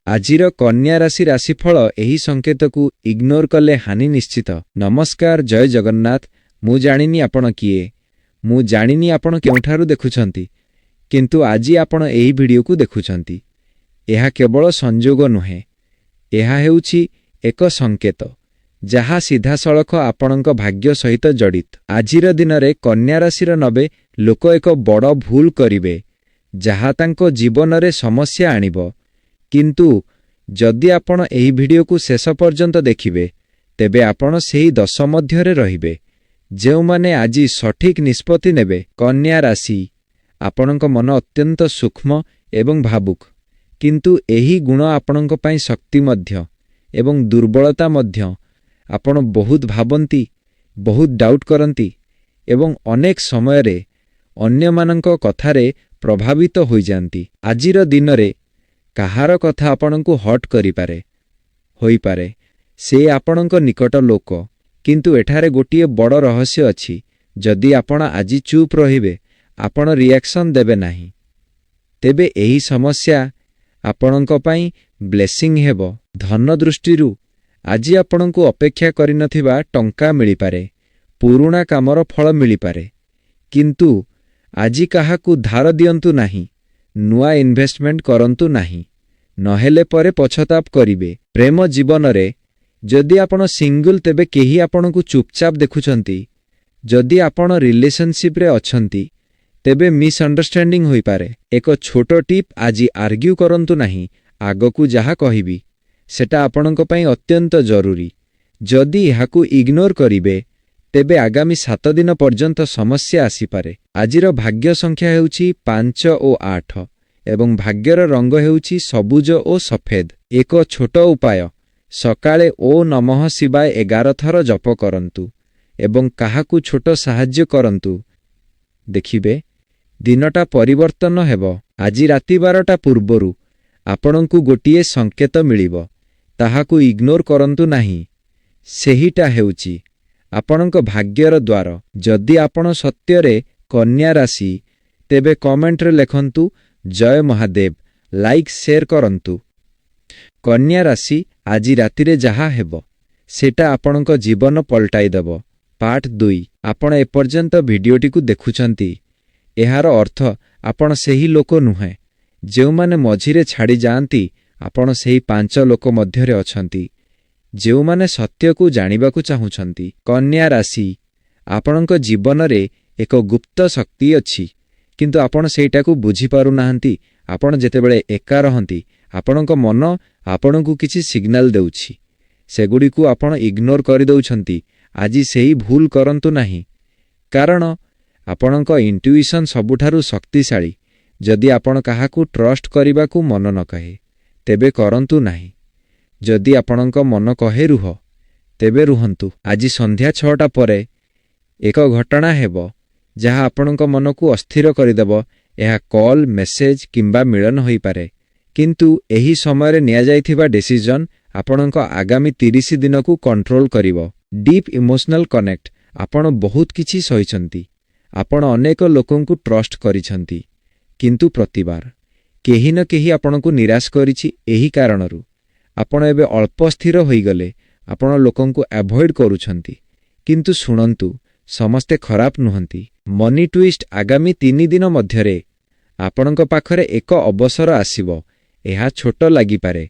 ଆଜିର କନ୍ୟା ରାଶି ରାଶିଫଳ ଏହି ସଂକେତକୁ ଇଗ୍ନୋର କଲେ ହାନି ନିଶ୍ଚିତ। ନମସ୍କାର, ଜୟ ଜଗନ୍ନାଥ। ମୁଁ ଜାଣିନି ଆପଣ କିଏ, ମୁଁ ଜାଣିନି ଆପଣ କେଉଁଠାରୁ ଦେଖୁଛନ୍ତି, କିନ୍ତୁ ଆଜି ଆପଣ ଏହି ଭିଡ଼ିଓକୁ ଦେଖୁଛନ୍ତି। ଏହା କେବଳ ସଂଯୋଗ ନୁହେଁ, ଏହା ହେଉଛି ଏକ ସଂକେତ ଯାହା ସିଧାସଳଖ ଆପଣଙ୍କ ଭାଗ୍ୟ ସହିତ ଜଡ଼ିତ। ଆଜିର ଦିନରେ କନ୍ୟା ରାଶିର 90 ଲୋକ ଏକ ବଡ଼ ଭୁଲ କରିବେ ଯାହା ତାଙ୍କ ଜୀବନରେ ସମସ୍ୟା ଆଣିବ। କିନ୍ତୁ ଯଦି ଆପଣ ଏହି ଭିଡ଼ିଓକୁ ଶେଷ ପର୍ଯ୍ୟନ୍ତ ଦେଖିବେ, ତେବେ ଆପଣ ସେହି 10 ମଧ୍ୟରେ ରହିବେ ଯେଉଁମାନେ ଆଜି ସଠିକ୍ ନିଷ୍ପତ୍ତି ନେବେ। କନ୍ୟା ରାଶି, ଆପଣଙ୍କ ମନ ଅତ୍ୟନ୍ତ ସୂକ୍ଷ୍ମ ଏବଂ ଭାବୁକ, କିନ୍ତୁ ଏହି ଗୁଣ ଆପଣଙ୍କ ପାଇଁ ଶକ୍ତି ମଧ୍ୟ ଏବଂ ଦୁର୍ବଳତା ମଧ୍ୟ। ଆପଣ ବହୁତ ଭାବନ୍ତି, ବହୁତ ଡାଉଟ୍ କରନ୍ତି ଏବଂ ଅନେକ ସମୟରେ ଅନ୍ୟମାନଙ୍କ କଥାରେ ପ୍ରଭାବିତ ହୋଇଯାନ୍ତି। ଆଜିର ଦିନରେ କାହାର କଥା ଆପଣଙ୍କୁ ହଟ୍ କରିପାରେ, ହୋଇପାରେ ସେ ଆପଣଙ୍କ ନିକଟ ଲୋକ, କିନ୍ତୁ ଏଠାରେ ଗୋଟିଏ ବଡ଼ ରହସ୍ୟ ଅଛି। ଯଦି ଆପଣ ଆଜି ଚୁପ୍ ରହିବେ, ଆପଣ ରିଆକ୍ସନ୍ ଦେବେ ନାହିଁ, ତେବେ ଏହି ସମସ୍ୟା ଆପଣଙ୍କ ପାଇଁ ବ୍ଲେସିଂ ହେବ। ଧନ ଦୃଷ୍ଟିରୁ ଆଜି ଆପଣଙ୍କୁ ଅପେକ୍ଷା କରିନଥିବା ଟଙ୍କା ମିଳିପାରେ, ପୁରୁଣା କାମର ଫଳ ମିଳିପାରେ। କିନ୍ତୁ ଆଜି କାହାକୁ ଧାର ଦିଅନ୍ତୁ ନାହିଁ, ନୂଆ ଇନଭେଷ୍ଟମେଣ୍ଟ କରନ୍ତୁ ନାହିଁ, ନହେଲେ ପରେ ପଛତାପ କରିବେ। ପ୍ରେମ ଜୀବନରେ ଯଦି ଆପଣ ସିଙ୍ଗଲ, ତେବେ କେହି ଆପଣଙ୍କୁ ଚୁପଚାପ ଦେଖୁଛନ୍ତି। ଯଦି ଆପଣ ରିଲେସନସିପ୍ରେ ଅଛନ୍ତି, ତେବେ ମିସ୍ଅଣ୍ଡରଷ୍ଟାଣ୍ଡିଂ ହୋଇପାରେ। ଏକ ଛୋଟ ଟିପ୍, ଆଜି ଆର୍ଗ୍ୟୁ କରନ୍ତୁ ନାହିଁ। ଆଗକୁ ଯାହା କହିବି ସେଟା ଆପଣଙ୍କ ପାଇଁ ଅତ୍ୟନ୍ତ ଜରୁରୀ। ଯଦି ଏହାକୁ ଇଗ୍ନୋର କରିବେ, ତେବେ ଆଗାମୀ 7 ଦିନ ପର୍ଯ୍ୟନ୍ତ ସମସ୍ୟା ଆସିପାରେ। ଆଜିର ଭାଗ୍ୟ ସଂଖ୍ୟା ହେଉଛି 5 ଓ 8 ଏବଂ ଭାଗ୍ୟର ରଙ୍ଗ ହେଉଛି ସବୁଜ ଓ ସଫେଦ। ଏକ ଛୋଟ ଉପାୟ, ସକାଳେ ଓ ନମଃ ଶିବାୟ 11 ଥର ଜପ କରନ୍ତୁ ଏବଂ କାହାକୁ ଛୋଟ ସାହାଯ୍ୟ କରନ୍ତୁ। ଦେଖିବେ ଦିନଟା ପରିବର୍ତ୍ତନ ହେବ। ଆଜି ରାତି 12ଟା ପୂର୍ବରୁ ଆପଣଙ୍କୁ ଗୋଟିଏ ସଂକେତ ମିଳିବ, ତାହାକୁ ଇଗ୍ନୋର କରନ୍ତୁ ନାହିଁ। ସେହିଟା ହେଉଛି ଆପଣଙ୍କ ଭାଗ୍ୟର ଦ୍ୱାର। ଯଦି ଆପଣ ସତ୍ୟରେ କନ୍ୟା ରାଶି, ତେବେ କମେଣ୍ଟରେ ଲେଖନ୍ତୁ ଜୟ ମହାଦେବ, ଲାଇକ୍ ସେୟାର କରନ୍ତୁ। କନ୍ୟା ରାଶି, ଆଜି ରାତିରେ ଯାହା ହେବ ସେଟା ଆପଣଙ୍କ ଜୀବନ ପଲଟାଇ ଦେବ। ପାର୍ଟ 2। ଆପଣ ଏପର୍ଯ୍ୟନ୍ତ ଭିଡ଼ିଓଟିକୁ ଦେଖୁଛନ୍ତି, ଏହାର ଅର୍ଥ ଆପଣ ସେହି ଲୋକ ନୁହେଁ ଯେଉଁମାନେ ମଝିରେ ଛାଡ଼ି ଯାଆନ୍ତି। ଆପଣ ସେହି 5 ଲୋକ ମଧ୍ୟରେ ଅଛନ୍ତି ଯେଉଁମାନେ ସତ୍ୟକୁ ଜାଣିବାକୁ ଚାହୁଁଛନ୍ତି। କନ୍ୟା ରାଶି, ଆପଣଙ୍କ ଜୀବନରେ ଏକ ଗୁପ୍ତ ଶକ୍ତି ଅଛି, କିନ୍ତୁ ଆପଣ ସେଇଟାକୁ ବୁଝିପାରୁନାହାନ୍ତି। ଆପଣ ଯେତେବେଳେ ଏକା ରହନ୍ତି, ଆପଣଙ୍କ ମନ ଆପଣଙ୍କୁ କିଛି ସିଗ୍ନାଲ ଦେଉଛି, ସେଗୁଡ଼ିକୁ ଆପଣ ଇଗ୍ନୋର କରିଦେଉଛନ୍ତି। ଆଜି ସେହି ଭୁଲ କରନ୍ତୁ ନାହିଁ, କାରଣ ଆପଣଙ୍କ ଇଣ୍ଟୁଇସନ୍ ସବୁଠାରୁ ଶକ୍ତିଶାଳୀ। ଯଦି ଆପଣ କାହାକୁ ଟ୍ରଷ୍ଟ କରିବାକୁ ମନ ନ କହେ, ତେବେ କରନ୍ତୁ ନାହିଁ। ଯଦି ଆପଣଙ୍କ ମନ କହେ ରୁହ, ତେବେ ରୁହନ୍ତୁ। ଆଜି ସନ୍ଧ୍ୟା 6ଟା ପରେ ଏକ ଘଟଣା ହେବ ଯାହା ଆପଣଙ୍କ ମନକୁ ଅସ୍ଥିର କରିଦେବ। ଏହା କଲ୍, ମେସେଜ କିମ୍ବା ମିଳନ ହୋଇପାରେ, କିନ୍ତୁ ଏହି ସମୟରେ ନିଆଯାଇଥିବା ଡିସିଜନ୍ ଆପଣଙ୍କ ଆଗାମୀ 30 ଦିନକୁ କଣ୍ଟ୍ରୋଲ କରିବ। ଡିପ୍ ଇମୋସନାଲ କନେକ୍ଟ, ଆପଣ ବହୁତ କିଛି ସହିଛନ୍ତି, ଆପଣ ଅନେକ ଲୋକଙ୍କୁ ଟ୍ରଷ୍ଟ କରିଛନ୍ତି, କିନ୍ତୁ ପ୍ରତିବାର କେହି ନା କେହି ଆପଣଙ୍କୁ ନିରାଶ କରିଛି। ଏହି କାରଣରୁ ଆପଣ ଏବେ ଅଳ୍ପ ସ୍ଥିର ହୋଇଗଲେ, ଆପଣ ଲୋକଙ୍କୁ ଆଭଏଡ୍ କରୁଛନ୍ତି। କିନ୍ତୁ ଶୁଣନ୍ତୁ, ସମସ୍ତେ ଖରାପ ନୁହନ୍ତି। ମନି ଟ୍ୱିଷ୍ଟ, ଆଗାମୀ 3 ଦିନ ମଧ୍ୟରେ ଆପଣଙ୍କ ପାଖରେ ଏକ ଅବସର ଆସିବ। ଏହା ଛୋଟ ଲାଗିପାରେ,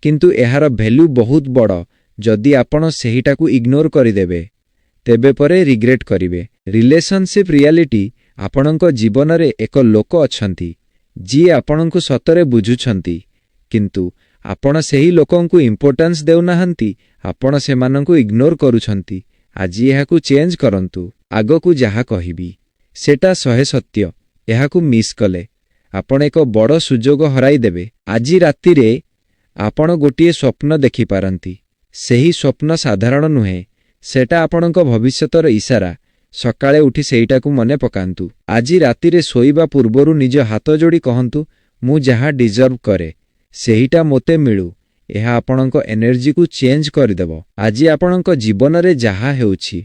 କିନ୍ତୁ ଏହାର ଭ୍ୟାଲ୍ୟୁ ବହୁତ ବଡ଼। ଯଦି ଆପଣ ସେହିଟାକୁ ଇଗ୍ନୋର କରିଦେବେ, ତେବେ ପରେ ରିଗ୍ରେଟ୍ କରିବେ। ରିଲେସନସିପ୍ ରିଆଲିଟି, ଆପଣଙ୍କ ଜୀବନରେ ଏକ ଲୋକ ଅଛନ୍ତି ଯିଏ ଆପଣଙ୍କୁ ସତରେ ବୁଝୁଛନ୍ତି, କିନ୍ତୁ ଆପଣ ସେହି ଲୋକଙ୍କୁ ଇମ୍ପୋର୍ଟାନ୍ସ ଦେଉନାହାନ୍ତି। ଆପଣ ସେମାନଙ୍କୁ ଇଗ୍ନୋର କରୁଛନ୍ତି। ଆଜି ଏହାକୁ ଚେଞ୍ଜ କରନ୍ତୁ। ଆଗକୁ ଯାହା କହିବି ସେଟା 100 ସତ୍ୟ। ଏହାକୁ ମିସ୍ କଲେ ଆପଣ ଏକ ବଡ଼ ସୁଯୋଗ ହରାଇଦେବେ। ଆଜି ରାତିରେ ଆପଣ ଗୋଟିଏ ସ୍ୱପ୍ନ ଦେଖିପାରନ୍ତି। ସେହି ସ୍ୱପ୍ନ ସାଧାରଣ ନୁହେଁ, ସେଟା ଆପଣଙ୍କ ଭବିଷ୍ୟତର ଇସାରା। ସକାଳେ ଉଠି ସେଇଟାକୁ ମନେ ପକାନ୍ତୁ। ଆଜି ରାତିରେ ଶୋଇବା ପୂର୍ବରୁ ନିଜ ହାତ ଯୋଡ଼ି କହନ୍ତୁ, ମୁଁ ଯାହା ଡିଜର୍ଭ କରେ ସେହିଟା ମୋତେ ମିଳୁ। ଏହା ଆପଣଙ୍କ ଏନର୍ଜିକୁ ଚେଞ୍ଜ କରିଦେବ। ଆଜି ଆପଣଙ୍କ ଜୀବନରେ ଯାହା ହେଉଛି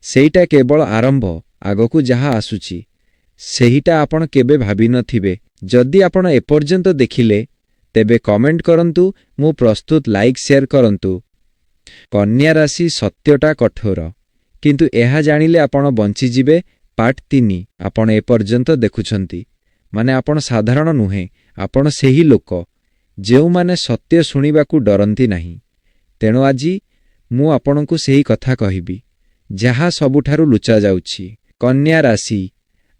ସେଇଟା କେବଳ ଆରମ୍ଭ। ଆଗକୁ ଯାହା ଆସୁଛି ସେହିଟା ଆପଣ କେବେ ଭାବିନଥିବେ। ଯଦି ଆପଣ ଏପର୍ଯ୍ୟନ୍ତ ଦେଖିଲେ, ତେବେ କମେଣ୍ଟ କରନ୍ତୁ। ମୁଁ ପ୍ରସ୍ତୁତ। ଲାଇକ୍ ସେୟାର କରନ୍ତୁ। କନ୍ୟା ରାଶି ସତ୍ୟଟା କଠୋର, କିନ୍ତୁ ଏହା ଜାଣିଲେ ଆପଣ ବଞ୍ଚିଯିବେ। ପାର୍ଟ 3 ଆପଣ ଏପର୍ଯ୍ୟନ୍ତ ଦେଖୁଛନ୍ତି ମାନେ ଆପଣ ସାଧାରଣ ନୁହେଁ, ଆପଣ ସେହି ଲୋକ ଯେଉଁମାନେ ସତ୍ୟ ଶୁଣିବାକୁ ଡରନ୍ତି ନାହିଁ। ତେଣୁ ଆଜି ମୁଁ ଆପଣଙ୍କୁ ସେହି କଥା କହିବି ଯାହା ସବୁଠାରୁ ଲୁଚାଯାଉଛି। କନ୍ୟା ରାଶି,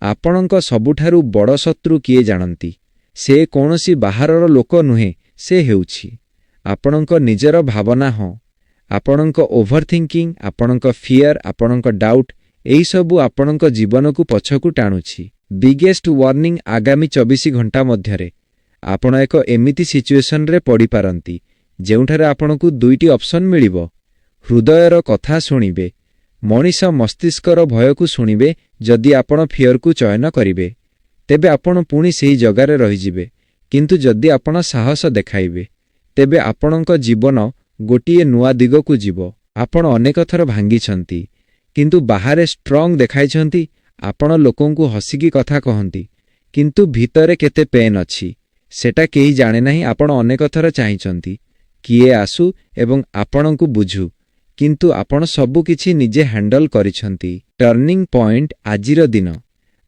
ଆପଣଙ୍କ ସବୁଠାରୁ ବଡ଼ ଶତ୍ରୁ କିଏ ଜାଣନ୍ତି? ସେ କୌଣସି ବାହାରର ଲୋକ ନୁହେଁ, ସେ ହେଉଛି ଆପଣଙ୍କ ନିଜର ଭାବନା। ହଁ, ଆପଣଙ୍କ ଓଭରଥିଙ୍କିଂ, ଆପଣଙ୍କ ଫିୟର, ଆପଣଙ୍କ ଡାଉଟ୍, ଏହିସବୁ ଆପଣଙ୍କ ଜୀବନକୁ ପଛକୁ ଟାଣୁଛି। ବିଗେଷ୍ଟ ୱାର୍ଣ୍ଣିଂ, ଆଗାମୀ 24 ଘଣ୍ଟା ମଧ୍ୟରେ ଆପଣ ଏକ ଏମିତି ସିଚୁଏସନରେ ପଡ଼ିପାରନ୍ତି ଯେଉଁଠାରେ ଆପଣଙ୍କୁ ଦୁଇଟି ଅପସନ୍ ମିଳିବ। ହୃଦୟର କଥା ଶୁଣିବେ, ମଣିଷ ମସ୍ତିଷ୍କର ଭୟକୁ ଶୁଣିବେ। ଯଦି ଆପଣ ଫିୟରକୁ ଚୟନ କରିବେ ତେବେ ଆପଣ ପୁଣି ସେହି ଜାଗାରେ ରହିଯିବେ, କିନ୍ତୁ ଯଦି ଆପଣ ସାହସ ଦେଖାଇବେ ତେବେ ଆପଣଙ୍କ ଜୀବନ ଗୋଟିଏ ନୂଆ ଦିଗକୁ ଯିବ। ଆପଣ ଅନେକ ଥର ଭାଙ୍ଗିଛନ୍ତି କିନ୍ତୁ ବାହାରେ ଷ୍ଟ୍ରଙ୍ଗ ଦେଖାଇଛନ୍ତି। ଆପଣ ଲୋକଙ୍କୁ ହସିକି କଥା କହନ୍ତି କିନ୍ତୁ ଭିତରେ କେତେ ପେନ୍ ଅଛି ସେଟା କେହି ଜାଣେ ନାହିଁ। ଆପଣ ଅନେକ ଥର ଚାହିଁଛନ୍ତି କିଏ ଆସୁ ଏବଂ ଆପଣଙ୍କୁ ବୁଝୁ, କିନ୍ତୁ ଆପଣ ସବୁକିଛି ନିଜେ ହ୍ୟାଣ୍ଡଲ କରିଛନ୍ତି। ଟର୍ଣ୍ଣିଂ ପଏଣ୍ଟ, ଆଜିର ଦିନ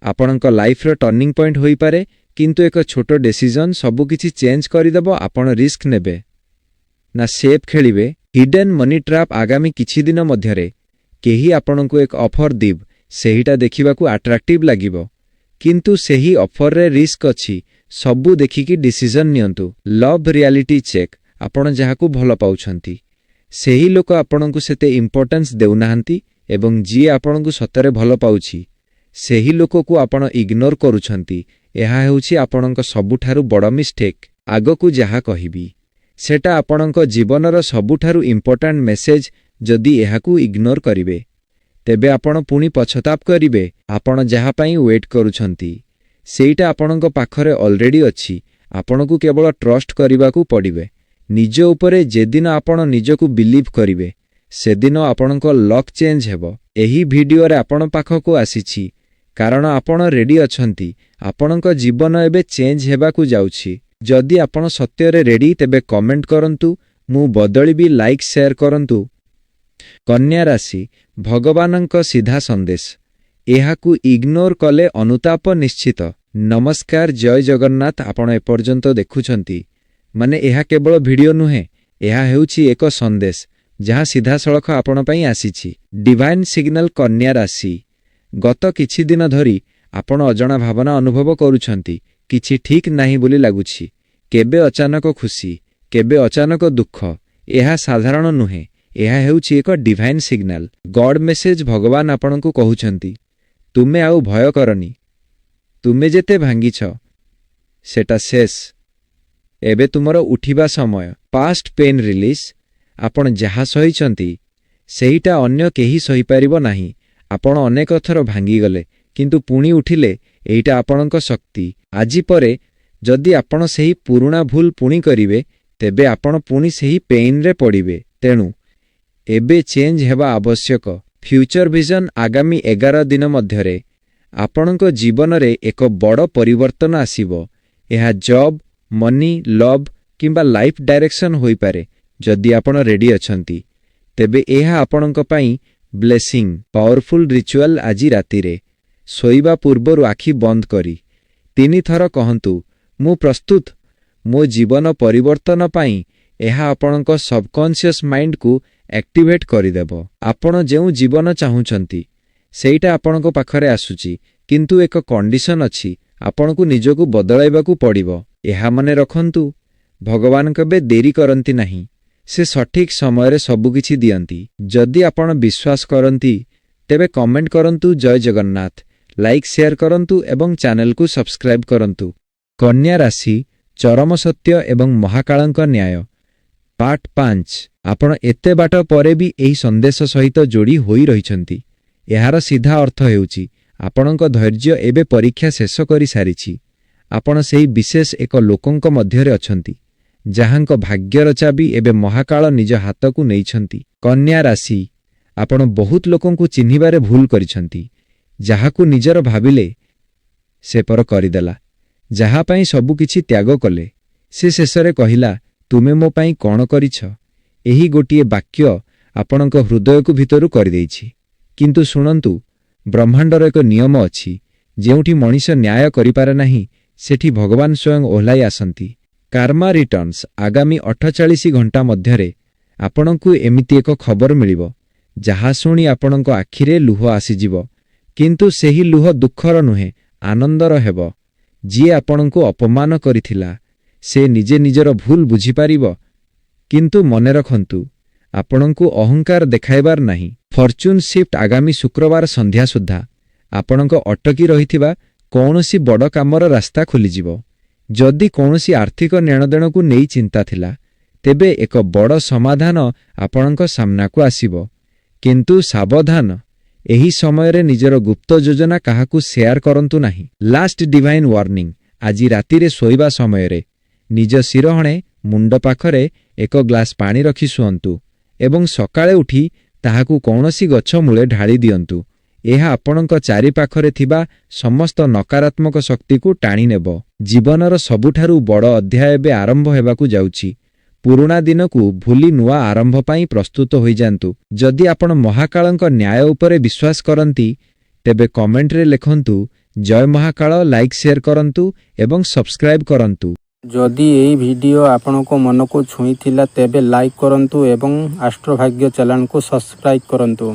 ଆପଣଙ୍କ ଲାଇଫର ଟର୍ଣ୍ଣିଂ ପଏଣ୍ଟ ହୋଇପାରେ, କିନ୍ତୁ ଏକ ଛୋଟ ଡିସିଜନ ସବୁକିଛି ଚେଞ୍ଜ କରିଦେବ। ଆପଣ ରିସ୍କ ନେବେ ନା ସେଫ୍ ଖେଳିବେ? ହିଡେନ୍ ମନି ଟ୍ରାପ୍, ଆଗାମୀ କିଛି ଦିନ ମଧ୍ୟରେ କେହି ଆପଣଙ୍କୁ ଏକ ଅଫର ଦେବ। ସେହିଟା ଦେଖିବାକୁ ଆଟ୍ରାକ୍ଟିଭ ଲାଗିବ, କିନ୍ତୁ ସେହି ଅଫରରେ ରିସ୍କ ଅଛି। ସବୁ ଦେଖିକି ଡିସିଜନ ନିଅନ୍ତୁ। ଲଭ୍ ରିଆଲିଟି ଚେକ୍, ଆପଣ ଯାହାକୁ ଭଲ ପାଉଛନ୍ତି ସେହି ଲୋକ ଆପଣଙ୍କୁ ସେତେ ଇମ୍ପୋର୍ଟାନ୍ସ ଦେଉନାହାନ୍ତି ଏବଂ ଯିଏ ଆପଣଙ୍କୁ ସତରେ ଭଲ ପାଉଛି ସେହି ଲୋକକୁ ଆପଣ ଇଗ୍ନୋର କରୁଛନ୍ତି। ଏହା ହେଉଛି ଆପଣଙ୍କ ସବୁଠାରୁ ବଡ଼ ମିଷ୍ଟେକ୍। ଆଗକୁ ଯାହା କହିବି ସେଟା ଆପଣଙ୍କ ଜୀବନର ସବୁଠାରୁ ଇମ୍ପୋର୍ଟାଣ୍ଟ ମେସେଜ। ଯଦି ଏହାକୁ ଇଗ୍ନୋର କରିବେ ତେବେ ଆପଣ ପୁଣି ପଛତାପ କରିବେ। ଆପଣ ଯାହା ପାଇଁ ୱେଟ୍ କରୁଛନ୍ତି ସେଇଟା ଆପଣଙ୍କ ପାଖରେ ଅଲରେଡି ଅଛି। ଆପଣଙ୍କୁ କେବଳ ଟ୍ରଷ୍ଟ କରିବାକୁ ପଡ଼ିବେ ନିଜ ଉପରେ। ଯେଦିନ ଆପଣ ନିଜକୁ ବିଲିଭ୍ କରିବେ ସେଦିନ ଆପଣଙ୍କ ଲକ୍ ଚେଞ୍ଜ ହେବ। ଏହି ଭିଡିଓରେ ଆପଣ ପାଖକୁ ଆସିଛି କାରଣ ଆପଣ ରେଡି ଅଛନ୍ତି। ଆପଣଙ୍କ ଜୀବନ ଏବେ ଚେଞ୍ଜ ହେବାକୁ ଯାଉଛି। ଯଦି ଆପଣ ସତ୍ୟରେ ରେଡି ତେବେ କମେଣ୍ଟ କରନ୍ତୁ ମୁଁ ବଦଳିବି। ଲାଇକ୍ ସେୟାର କରନ୍ତୁ। କନ୍ୟା ରାଶି, ଭଗବାନଙ୍କ ସିଧା ସନ୍ଦେଶ, ଏହାକୁ ଇଗ୍ନୋର କଲେ ଅନୁତାପ ନିଶ୍ଚିତ। ନମସ୍କାର, ଜୟ ଜଗନ୍ନାଥ। ଆପଣ ଏପର୍ଯ୍ୟନ୍ତ ଦେଖୁଛନ୍ତି ମାନେ ଏହା କେବଳ ଭିଡିଓ ନୁହେଁ, ଏହା ହେଉଛି ଏକ ସନ୍ଦେଶ ଯାହା ସିଧାସଳଖ ଆପଣ ପାଇଁ ଆସିଛି। Divine signal. କନ୍ୟା ରାଶି, ଗତ କିଛି ଦିନ ଧରି ଆପଣ ଅଜଣା ଭାବନା ଅନୁଭବ କରୁଛନ୍ତି। କିଛି ଠିକ୍ ନାହିଁ ବୋଲି ଲାଗୁଛି। କେବେ ଅଚାନକ ଖୁସି, କେବେ ଅଚାନକ ଦୁଃଖ। ଏହା ସାଧାରଣ ନୁହେଁ, ଏହା ହେଉଛି ଏକ ଡିଭାଇନ୍ ସିଗ୍ନାଲ। ଗଡ୍ ମେସେଜ। ଭଗବାନ ଆପଣଙ୍କୁ କହୁଛନ୍ତି ତୁମେ ଆଉ ଭୟ କରନି। ତୁମେ ଯେତେ ଭାଙ୍ଗିଛ ସେଟା ଶେଷ। ଏବେ ତୁମର ଉଠିବା ସମୟ। Past pain release. ଆପଣ ଯାହା ସହିଛନ୍ତି ସେଇଟା ଅନ୍ୟ କେହି ସହିପାରିବ ନାହିଁ। ଆପଣ ଅନେକ ଥର ଭାଙ୍ଗିଗଲେ କିନ୍ତୁ ପୁଣି ଉଠିଲେ। ଏଇଟା ଆପଣଙ୍କ ଶକ୍ତି। ଆଜି ପରେ ଯଦି ଆପଣ ସେହି ପୁରୁଣା ଭୁଲ ପୁଣି କରିବେ ତେବେ ଆପଣ ପୁଣି ସେହି ପେଇନ୍ରେ ପଡ଼ିବେ। ତେଣୁ ଏବେ ଚେଞ୍ଜ ହେବା ଆବଶ୍ୟକ। ଫ୍ୟୁଚର ଭିଜନ, ଆଗାମୀ 11 ଦିନ ମଧ୍ୟରେ ଆପଣଙ୍କ ଜୀବନରେ ଏକ ବଡ଼ ପରିବର୍ତ୍ତନ ଆସିବ। ଏହା ଜବ୍, ମନି, ଲଭ୍ କିମ୍ବା ଲାଇଫ୍ ଡାଇରେକ୍ସନ ହୋଇପାରେ। ଯଦି ଆପଣ ରେଡି ଅଛନ୍ତି ତେବେ ଏହା ଆପଣଙ୍କ ପାଇଁ ବ୍ଲେସିଂ। Powerful ritual. ଆଜି ରାତିରେ ଶୋଇବା ପୂର୍ବରୁ ଆଖି ବନ୍ଦ କରି 3 ଥର କହନ୍ତୁ ମୁଁ ପ୍ରସ୍ତୁତ ମୋ ଜୀବନ ପରିବର୍ତ୍ତନ ପାଇଁ। ଏହା ଆପଣଙ୍କ ସବକନସିୟସ୍ ମାଇଣ୍ଡକୁ ଆକ୍ଟିଭେଟ୍ କରିଦେବ। ଆପଣ ଯେଉଁ ଜୀବନ ଚାହୁଁଛନ୍ତି ସେଇଟା ଆପଣଙ୍କ ପାଖରେ ଆସୁଛି, କିନ୍ତୁ ଏକ କଣ୍ଡିସନ ଅଛି। ଆପଣଙ୍କୁ ନିଜକୁ ବଦଳାଇବାକୁ ପଡ଼ିବ। ଏହା ମନେ ରଖନ୍ତୁ, ଭଗବାନ କେବେ ଦେରି କରନ୍ତି ନାହିଁ। ସେ ସଠିକ୍ ସମୟରେ ସବୁକିଛି ଦିଅନ୍ତି। ଯଦି ଆପଣ ବିଶ୍ୱାସ କରନ୍ତି ତେବେ କମେଣ୍ଟ କରନ୍ତୁ ଜୟ ଜଗନ୍ନାଥ, ଲାଇକ୍ ସେୟାର କରନ୍ତୁ ଏବଂ ଚ୍ୟାନେଲକୁ ସବସ୍କ୍ରାଇବ କରନ୍ତୁ। କନ୍ୟା ରାଶି, ଚରମ ସତ୍ୟ ଏବଂ ମହାକାଳଙ୍କ ନ୍ୟାୟ। ପାର୍ଟ 5। ଆପଣ ଏତେ ବାଟ ପରେ ବି ଏହି ସନ୍ଦେଶ ସହିତ ଯୋଡ଼ି ହୋଇ ରହିଛନ୍ତି। ଏହାର ସିଧା ଅର୍ଥ ହେଉଛି ଆପଣଙ୍କ ଧୈର୍ଯ୍ୟ ଏବେ ପରୀକ୍ଷା ଶେଷ କରିସାରିଛି। ଆପଣ ସେହି ବିଶେଷ ଏକ ଲୋକଙ୍କ ମଧ୍ୟରେ ଅଛନ୍ତି ଯାହାଙ୍କ ଭାଗ୍ୟର ଚାବି ଏବେ ମହାକାଳ ନିଜ ହାତକୁ ନେଇଛନ୍ତି। କନ୍ୟା ରାଶି, ଆପଣ ବହୁତ ଲୋକଙ୍କୁ ଚିହ୍ନିବାରେ ଭୁଲ କରିଛନ୍ତି। ଯାହାକୁ ନିଜର ଭାବିଲେ ସେ ପର କରିଦେଲା। ଯାହା ପାଇଁ ସବୁକିଛି ତ୍ୟାଗ କଲେ ସେ ଶେଷରେ କହିଲା, ତୁମେ ମୋ ପାଇଁ କ'ଣ କରିଛ? ଏହି ଗୋଟିଏ ବାକ୍ୟ ଆପଣଙ୍କ ହୃଦୟକୁ ଭିତରୁ କରିଦେଇଛି। କିନ୍ତୁ ଶୁଣନ୍ତୁ, ବ୍ରହ୍ମାଣ୍ଡର ଏକ ନିୟମ ଅଛି। ଯେଉଁଠି ମଣିଷ ନ୍ୟାୟ କରିପାରେ ନାହିଁ, ସେଠି ଭଗବାନ ସ୍ୱୟଂ ଓହ୍ଲାଇ ଆସନ୍ତି। କାର୍ମା ରିଟର୍ଣ୍ଣସ୍। ଆଗାମୀ 48 ଘଣ୍ଟା ମଧ୍ୟରେ ଆପଣଙ୍କୁ ଏମିତି ଏକ ଖବର ମିଳିବ, ଯାହା ଶୁଣି ଆପଣଙ୍କ ଆଖିରେ ଲୁହ ଆସିଯିବ। କିନ୍ତୁ ସେହି ଲୁହ ଦୁଃଖର ନୁହେଁ, ଆନନ୍ଦର ହେବ। ଯିଏ ଆପଣଙ୍କୁ ଅପମାନ କରିଥିଲା, ସେ ନିଜେ ନିଜର ଭୁଲ ବୁଝିପାରିବ। କିନ୍ତୁ ମନେ ରଖନ୍ତୁ, ଆପଣଙ୍କୁ ଅହଙ୍କାର ଦେଖାଇବାର ନାହିଁ। ଫର୍ଚ୍ୟୁନ୍ ସିଫ୍ଟ ଆଗାମୀ ଶୁକ୍ରବାର ସନ୍ଧ୍ୟା ସୁଦ୍ଧା ଆପଣଙ୍କ ଅଟକି ରହିଥିବା କୌଣସି ବଡ଼ କାମର ରାସ୍ତା ଖୋଲିଯିବ। ଯଦି କୌଣସି ଆର୍ଥିକ ନେଣଦେଣକୁ ନେଇ ଚିନ୍ତା ଥିଲା, ତେବେ ଏକ ବଡ଼ ସମାଧାନ ଆପଣଙ୍କ ସାମ୍ନାକୁ ଆସିବ। କିନ୍ତୁ ସାବଧାନ, ଏହି ସମୟରେ ନିଜର ଗୁପ୍ତ ଯୋଜନା କାହାକୁ ସେୟାର କରନ୍ତୁ ନାହିଁ। Last divine warning. ଆଜି ରାତିରେ ଶୋଇବା ସମୟରେ ନିଜ ଶିରହଣେ ମୁଣ୍ଡ ପାଖରେ ଏକ ଗ୍ଲାସ ପାଣି ରଖି ଶୁଅନ୍ତୁ ଏବଂ ସକାଳେ ଉଠି ତାହାକୁ କୌଣସି ଗଛ ମୂଳେ ଢାଳି ଦିଅନ୍ତୁ। ଏହା ଆପଣଙ୍କ ଚାରିପାଖରେ ଥିବା ସମସ୍ତ ନକାରାତ୍ମକ ଶକ୍ତିକୁ ଟାଣିନେବ। ଜୀବନର ସବୁଠାରୁ ବଡ଼ ଅଧ୍ୟାୟ ଏବେ ଆରମ୍ଭ ହେବାକୁ ଯାଉଛି। ପୁରୁଣା ଦିନକୁ ଭୁଲି ନୂଆ ଆରମ୍ଭ ପାଇଁ ପ୍ରସ୍ତୁତ ହୋଇଯାନ୍ତୁ। ଯଦି ଆପଣ ମହାକାଳଙ୍କ ନ୍ୟାୟ ଉପରେ ବିଶ୍ୱାସ କରନ୍ତି, ତେବେ କମେଣ୍ଟରେ ଲେଖନ୍ତୁ ଜୟ ମହାକାଳ। ଲାଇକ୍ ସେୟାର କରନ୍ତୁ ଏବଂ ସବସ୍କ୍ରାଇବ୍ କରନ୍ତୁ। ଯଦି ଏହି ଭିଡ଼ିଓ ଆପଣଙ୍କ ମନକୁ ଛୁଇଁଥିଲା ତେବେ ଲାଇକ୍ କରନ୍ତୁ ଏବଂ ଆଷ୍ଟ୍ରୋଭାଗ୍ୟ ଚ୍ୟାନେଲକୁ ସବସ୍କ୍ରାଇବ୍ କରନ୍ତୁ।